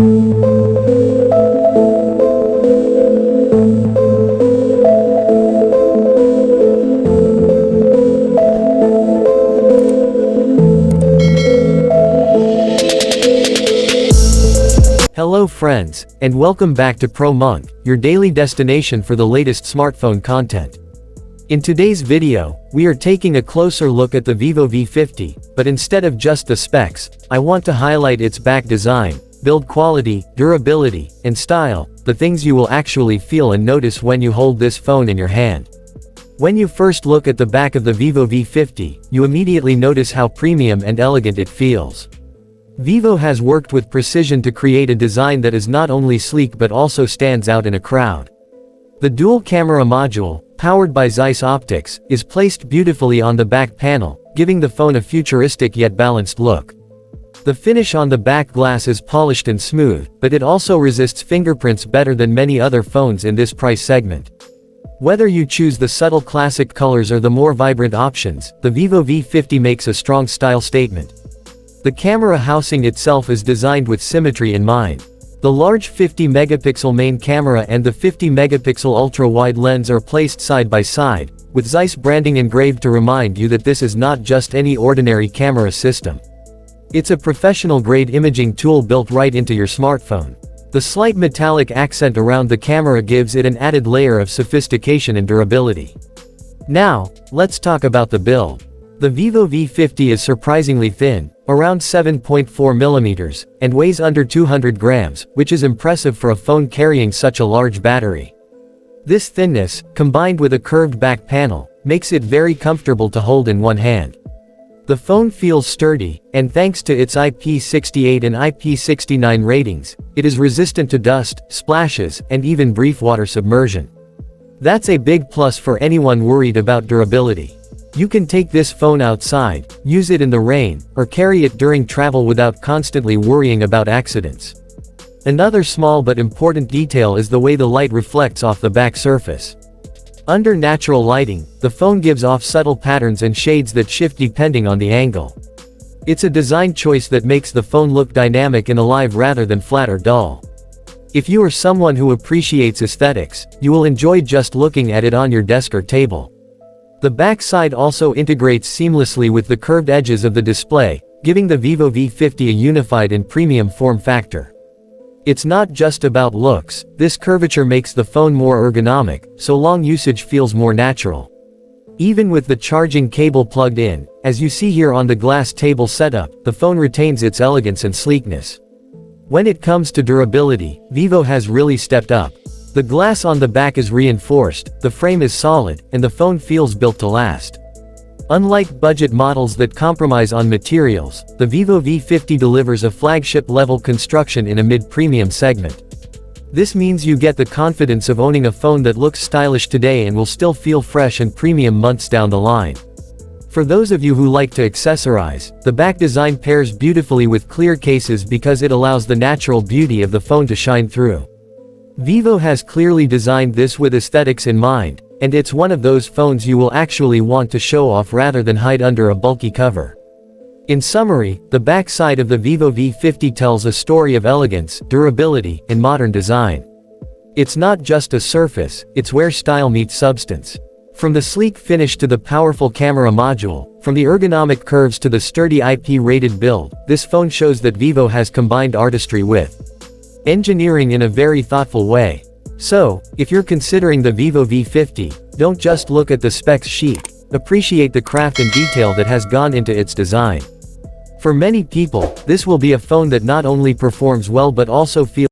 Hello friends, and welcome back to Pro Monk, your daily destination for the latest smartphone content. In today's video, we are taking a closer look at the Vivo V50, but instead of just the specs, I want to highlight its back design, build quality, durability, and style, the things you will actually feel and notice when you hold this phone in your hand. When you first look at the back of the Vivo V50, you immediately notice how premium and elegant it feels. Vivo has worked with precision to create a design that is not only sleek but also stands out in a crowd. The dual camera module, powered by Zeiss optics, is placed beautifully on the back panel, giving the phone a futuristic yet balanced look. The finish on the back glass is polished and smooth, but it also resists fingerprints better than many other phones in this price segment. Whether you choose the subtle classic colors or the more vibrant options, the Vivo V50 makes a strong style statement. The camera housing itself is designed with symmetry in mind. The large 50-megapixel main camera and the 50-megapixel ultra-wide lens are placed side by side, with Zeiss branding engraved to remind you that this is not just any ordinary camera system. It's a professional-grade imaging tool built right into your smartphone. The slight metallic accent around the camera gives it an added layer of sophistication and durability. Now, let's talk about the build. The Vivo V50 is surprisingly thin, around 7.4 millimeters, and weighs under 200 grams, which is impressive for a phone carrying such a large battery. This thinness, combined with a curved back panel, makes it very comfortable to hold in one hand. The phone feels sturdy, and thanks to its IP68 and IP69 ratings, it is resistant to dust, splashes, and even brief water submersion. That's a big plus for anyone worried about durability. You can take this phone outside, use it in the rain, or carry it during travel without constantly worrying about accidents. Another small but important detail is the way the light reflects off the back surface. Under natural lighting, the phone gives off subtle patterns and shades that shift depending on the angle. It's a design choice that makes the phone look dynamic and alive rather than flat or dull. If you are someone who appreciates aesthetics, you will enjoy just looking at it on your desk or table. The back side also integrates seamlessly with the curved edges of the display, giving the Vivo V50 a unified and premium form factor. It's not just about looks, this curvature makes the phone more ergonomic, so long usage feels more natural. Even with the charging cable plugged in, as you see here on the glass table setup, the phone retains its elegance and sleekness. When it comes to durability, Vivo has really stepped up. The glass on the back is reinforced, the frame is solid, and the phone feels built to last. Unlike budget models that compromise on materials, the Vivo V50 delivers a flagship-level construction in a mid-premium segment. This means you get the confidence of owning a phone that looks stylish today and will still feel fresh and premium months down the line. For those of you who like to accessorize, the back design pairs beautifully with clear cases because it allows the natural beauty of the phone to shine through. Vivo has clearly designed this with aesthetics in mind, and it's one of those phones you will actually want to show off rather than hide under a bulky cover. In summary, the back side of the Vivo V50 tells a story of elegance, durability, and modern design. It's not just a surface, it's where style meets substance. From the sleek finish to the powerful camera module, from the ergonomic curves to the sturdy IP-rated build, this phone shows that Vivo has combined artistry with engineering in a very thoughtful way. So, if you're considering the Vivo V50, don't just look at the specs sheet, appreciate the craft and detail that has gone into its design. For many people, this will be a phone that not only performs well but also feels